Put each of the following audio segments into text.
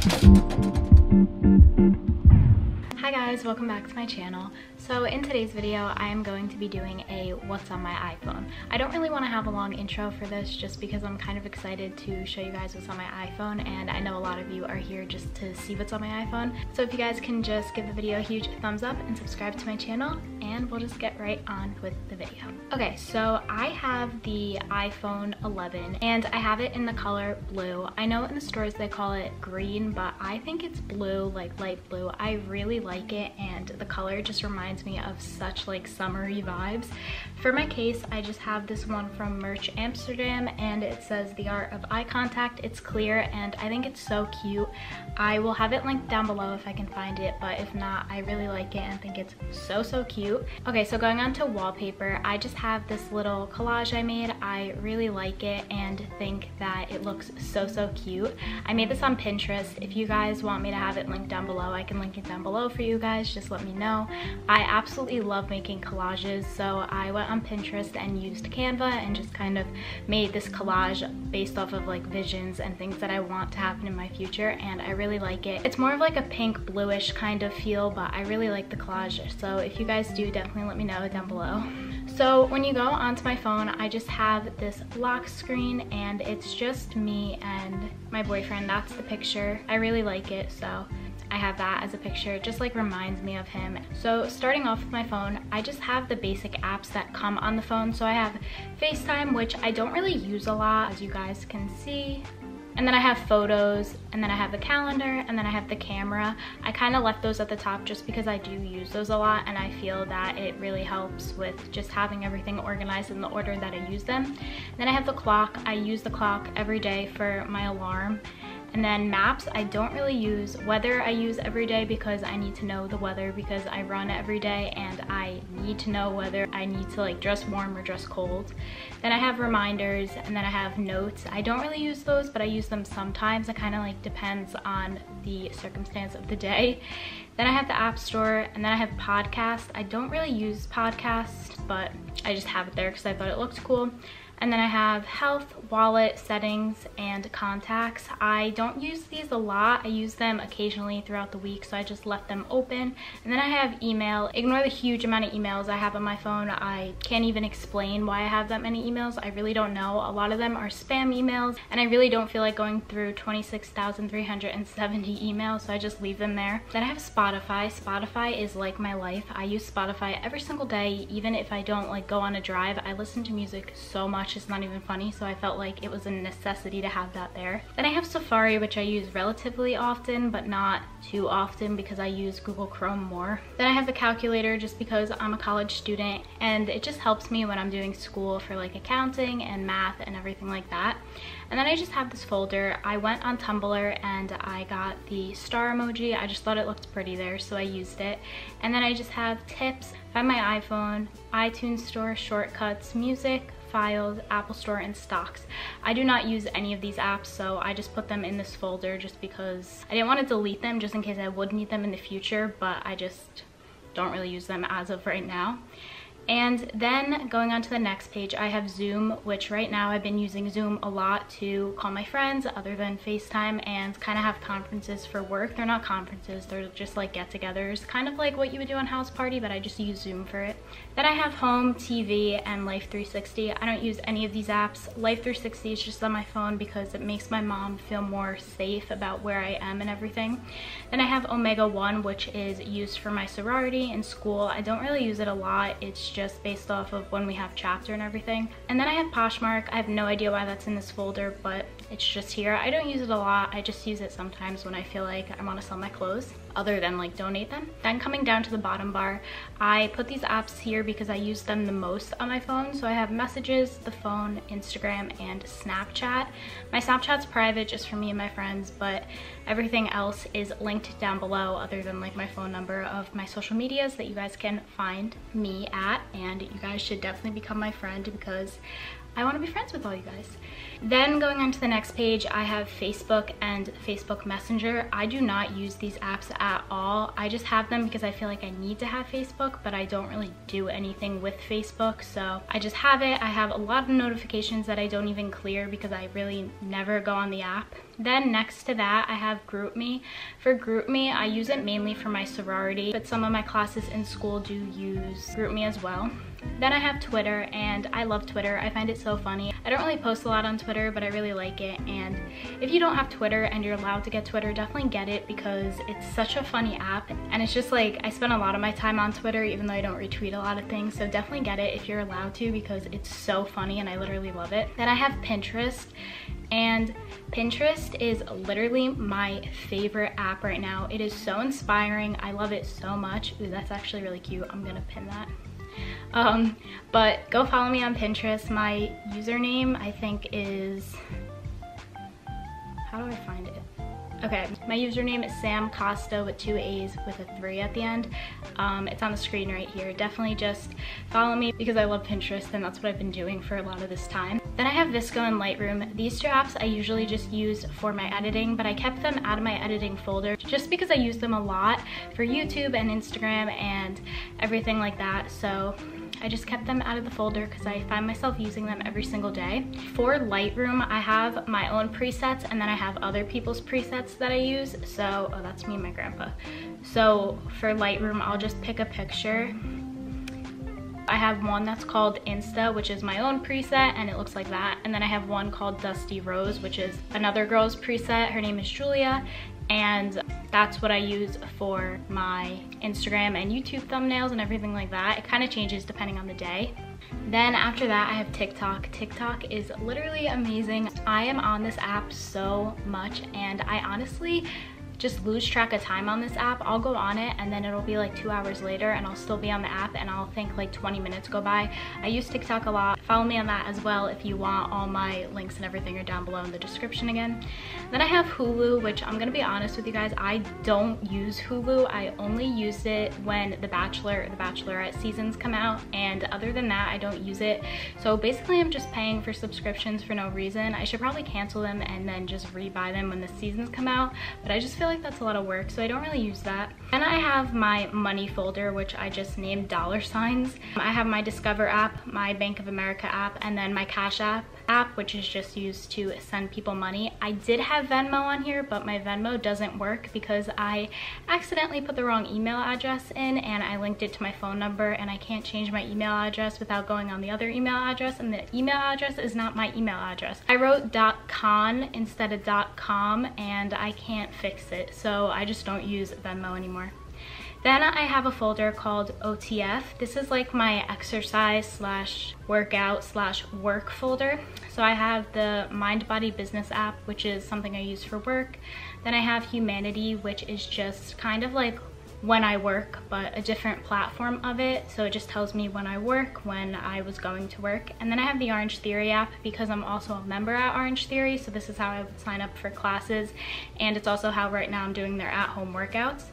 Hi guys, welcome back to my channel. So in today's video, I am going to be doing a what's on my iPhone. I don't really want to have a long intro for this just because I'm kind of excited to show you guys what's on my iPhone, and I know a lot of you are here just to see what's on my iPhone. So if you guys can just give the video a huge thumbs up and subscribe to my channel, and we'll just get right on with the video. Okay, so I have the iPhone 11 and I have it in the color blue. I know in the stores they call it green, but I think it's blue, like light blue. I really like it, and the color just reminds me of such like summery vibes. For my case, I just have this one from Merch Amsterdam, and it says the art of eye contact. It's clear and I think it's so cute. I will have it linked down below if I can find it, but if not, I really like it and think it's so cute. Okay, so going on to wallpaper, I just have this little collage I made. I really like it and think that it looks so cute. I made this on Pinterest. If you guys want me to have it linked down below, I can link it down below for you guys. Just let me know. I absolutely love making collages, so I went on Pinterest and used Canva and just kind of made this collage based off of like visions and things that I want to happen in my future, and I really like it. It's more of like a pink bluish kind of feel, but I really like the collage. So if you guys do, definitely let me know down below. So when you go onto my phone, I just have this lock screen and it's just me and my boyfriend. That's the picture. I really like it, so I have that as a picture. It just like reminds me of him. So starting off with my phone, I just have the basic apps that come on the phone. So I have FaceTime, which I don't really use a lot, as you guys can see. And then I have photos, and then I have the calendar, and then I have the camera. I kind of left those at the top just because I do use those a lot, and I feel that it really helps with just having everything organized in the order that I use them. And then I have the clock. I use the clock every day for my alarm. And then maps, I don't really use. Weather I use every day because I need to know the weather, because I run every day and I need to know whether I need to like dress warm or dress cold. Then I have reminders, and then I have notes. I don't really use those, but I use them sometimes. It kind of like depends on the circumstance of the day. Then I have the App Store, and then I have podcast. I don't really use podcast, but I just have it there because I thought it looked cool. And then I have health, wallet, settings, and contacts. I don't use these a lot. I use them occasionally throughout the week, so I just left them open. And then I have email. Ignore the huge amount of emails I have on my phone. I can't even explain why I have that many emails. I really don't know. A lot of them are spam emails, and I really don't feel like going through 26,370 emails, so I just leave them there. Then I have Spotify. Spotify is like my life. I use Spotify every single day, even if I don't like go on a drive. I listen to music so much. It's not even funny, so I felt like it was a necessity to have that there. Then I have Safari, which I use relatively often, but not too often because I use Google Chrome more. Then I have the calculator just because I'm a college student and it just helps me when I'm doing school for like accounting and math and everything like that. And then I just have this folder. I went on Tumblr and I got the star emoji. I just thought it looked pretty there, so I used it. And then I just have tips, find my iPhone, iTunes Store, shortcuts, music, files, Apple Store, and stocks. I do not use any of these apps, so I just put them in this folder just because I didn't want to delete them just in case I would need them in the future, but I just don't really use them as of right now. And then going on to the next page, I have Zoom, which right now I've been using Zoom a lot to call my friends other than FaceTime and kind of have conferences for work. They're not conferences, they're just like get-togethers, kind of like what you would do on House Party, but I just use Zoom for it. Then I have Home, TV, and Life 360. I don't use any of these apps. Life 360 is just on my phone because it makes my mom feel more safe about where I am and everything. Then I have Omega 1, which is used for my sorority in school. I don't really use it a lot. It's just based off of when we have chapter and everything. And then I have Poshmark. I have no idea why that's in this folder, but it's just here. I don't use it a lot. I just use it sometimes when I feel like I want to sell my clothes, other than like donate them. Then coming down to the bottom bar, I put these apps here because I use them the most on my phone. So I have messages, the phone, Instagram, and Snapchat. My Snapchat's private just for me and my friends, but everything else is linked down below, other than like my phone number of my social medias that you guys can find me at. And you guys should definitely become my friend because I want to be friends with all you guys. Then going on to the next page, I have Facebook and Facebook Messenger. I do not use these apps at all. I just have them because I feel like I need to have Facebook, but I don't really do anything with Facebook, so I just have it. I have a lot of notifications that I don't even clear because I really never go on the app. Then next to that, I have GroupMe. For GroupMe, I use it mainly for my sorority, but some of my classes in school do use GroupMe as well. Then I have Twitter, and I love Twitter. I find it so funny. I don't really post a lot on Twitter, but I really like it. And if you don't have Twitter and you're allowed to get Twitter, definitely get it because it's such a funny app. And it's just like, I spend a lot of my time on Twitter, even though I don't retweet a lot of things. So definitely get it if you're allowed to because it's so funny and I literally love it. Then I have Pinterest. And Pinterest is literally my favorite app right now. It is so inspiring. I love it so much. Ooh, that's actually really cute. I'm gonna pin that. But go follow me on Pinterest. My username, I think, is, how do I find it? Okay, my username is Sam Costa with 2 A's with a 3 at the end. It's on the screen right here. Definitely just follow me because I love Pinterest and that's what I've been doing for a lot of this time. Then I have Visco and Lightroom. These two apps I usually just use for my editing, but I kept them out of my editing folder just because I use them a lot for YouTube and Instagram and everything like that. So I just kept them out of the folder because I find myself using them every single day. For Lightroom, I have my own presets and then I have other people's presets that I use. So, oh, that's me and my grandpa. So for Lightroom, I'll just pick a picture. I have one that's called Insta, which is my own preset, and it looks like that. And then I have one called Dusty Rose, which is another girl's preset. Her name is Julia, and that's what I use for my Instagram and YouTube thumbnails and everything like that. It kind of changes depending on the day. Then after that, I have TikTok. TikTok is literally amazing. I am on this app so much, and I honestly just lose track of time on this app. I'll go on it and then it'll be like 2 hours later and I'll still be on the app and I'll think like 20 minutes go by. I use TikTok a lot. Follow me on that as well if you want. All my links and everything are down below in the description again. Then I have Hulu, which I'm gonna be honest with you guys, I don't use Hulu. I only use it when The Bachelor or The Bachelorette seasons come out, and other than that, I don't use it. So basically I'm just paying for subscriptions for no reason. I should probably cancel them and then just rebuy them when the seasons come out, but I just feel like that's a lot of work, so I don't really use that. Then I have my money folder, which I just named $signs. I have my Discover app, my Bank of America app, and then my Cash app, which is just used to send people money. I did have Venmo on here, but my Venmo doesn't work because I accidentally put the wrong email address in and I linked it to my phone number, and I can't change my email address without going on the other email address, and the email address is not my email address. I wrote .con instead of .com and I can't fix it, so I just don't use Venmo anymore. Then I have a folder called OTF. This is like my exercise slash workout slash work folder. So I have the Mind Body Business app, which is something I use for work. Then I have Humanity, which is just kind of like when I work, but a different platform of it. So it just tells me when I work, when I was going to work. And then I have the Orange Theory app because I'm also a member at Orange Theory. So this is how I would sign up for classes. And it's also how right now I'm doing their at-home workouts.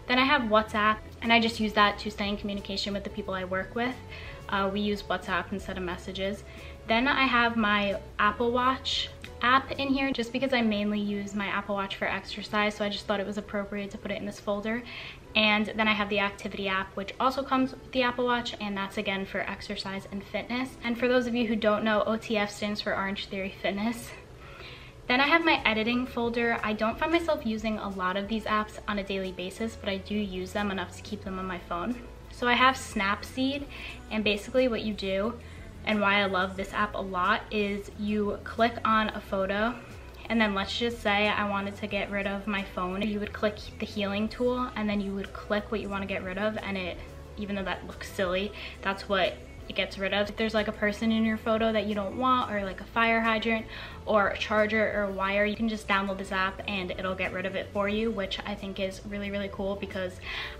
Then I have WhatsApp, and I just use that to stay in communication with the people I work with. We use WhatsApp instead of messages. Then I have my Apple Watch app in here just because I mainly use my Apple Watch for exercise, so I just thought it was appropriate to put it in this folder. And then I have the Activity app, which also comes with the Apple Watch, and that's again for exercise and fitness. And for those of you who don't know, OTF stands for Orange Theory Fitness. Then I have my editing folder. I don't find myself using a lot of these apps on a daily basis, but I do use them enough to keep them on my phone. So I have Snapseed, and basically what you do, and why I love this app a lot, is you click on a photo, and then let's just say I wanted to get rid of my phone. You would click the healing tool, and then you would click what you want to get rid of, and it, even though that looks silly, that's what it gets rid of. If there's like a person in your photo that you don't want, or like a fire hydrant or a charger or a wire, you can just download this app and it'll get rid of it for you, which I think is really, really cool because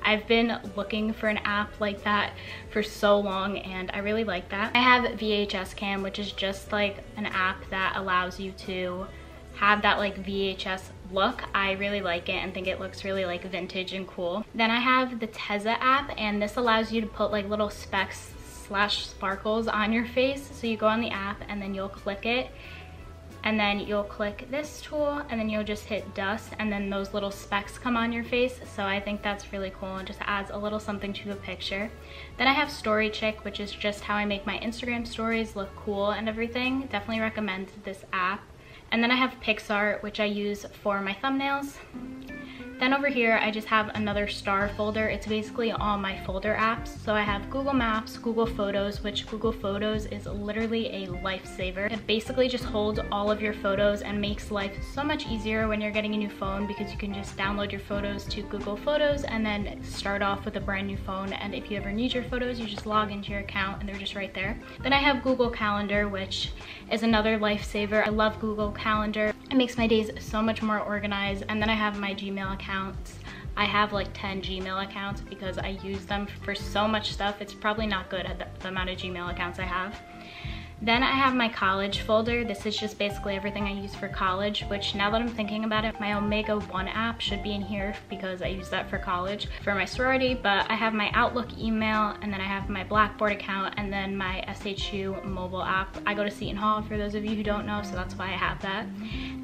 I've been looking for an app like that for so long and I really like that. I have VHS Cam, which is just like an app that allows you to have that like VHS look. I really like it and think it looks really like vintage and cool. Then I have the Teza app, and this allows you to put like little specks slash sparkles on your face. So you go on the app and then you'll click it, and then you'll click this tool, and then you'll just hit dust, and then those little specks come on your face. So I think that's really cool and just adds a little something to the picture. Then I have Story Chick, which is just how I make my Instagram stories look cool and everything. Definitely recommend this app. And then I have Picsart, which I use for my thumbnails. Then over here, I just have another star folder. It's basically all my folder apps. So I have Google Maps, Google Photos, which Google Photos is literally a lifesaver. It basically just holds all of your photos and makes life so much easier when you're getting a new phone, because you can just download your photos to Google Photos and then start off with a brand new phone. And if you ever need your photos, you just log into your account and they're just right there. Then I have Google Calendar, which is another lifesaver. I love Google Calendar. It makes my days so much more organized. And then I have my Gmail account. I have like 10 Gmail accounts because I use them for so much stuff. It's probably not good at the amount of Gmail accounts I have. Then I have my college folder. This is just basically everything I use for college, which now that I'm thinking about it, my Omega One app should be in here because I use that for college for my sorority. But I have my Outlook email, and then I have my Blackboard account, and then my SHU mobile app. I go to Seton Hall, for those of you who don't know, so that's why I have that.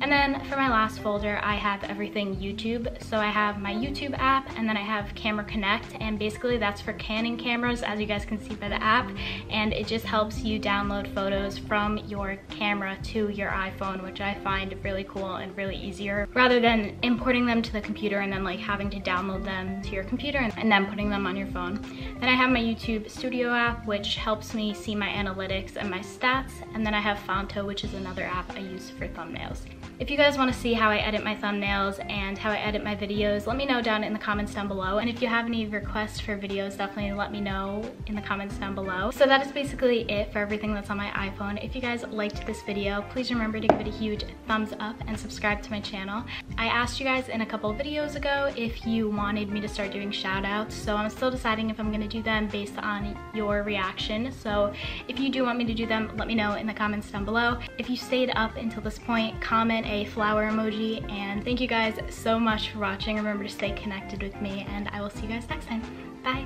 And then for my last folder, I have everything YouTube. So I have my YouTube app, and then I have Camera Connect, and basically that's for Canon cameras, as you guys can see by the app, and it just helps you download photos from your camera to your iPhone, which I find really cool and really easier, rather than importing them to the computer and then like having to download them to your computer and then putting them on your phone. Then I have my YouTube Studio app, which helps me see my analytics and my stats, and then I have Fonto, which is another app I use for thumbnails. If you guys want to see how I edit my thumbnails and how I edit my videos, let me know down in the comments down below. And if you have any requests for videos, definitely let me know in the comments down below. So that is basically it for everything that's on my iPhone. If you guys liked this video, please remember to give it a huge thumbs up and subscribe to my channel. I asked you guys in a couple of videos ago if you wanted me to start doing shout outs, so I'm still deciding if I'm going to do them based on your reaction. So if you do want me to do them, let me know in the comments down below. If you stayed up until this point, comment a flower emoji, and thank you guys so much for watching. Remember to stay connected with me, and I will see you guys next time. Bye.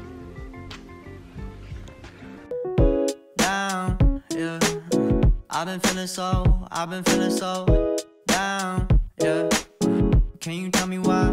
Down, yeah. I've been feeling so down, yeah. Can you tell me why?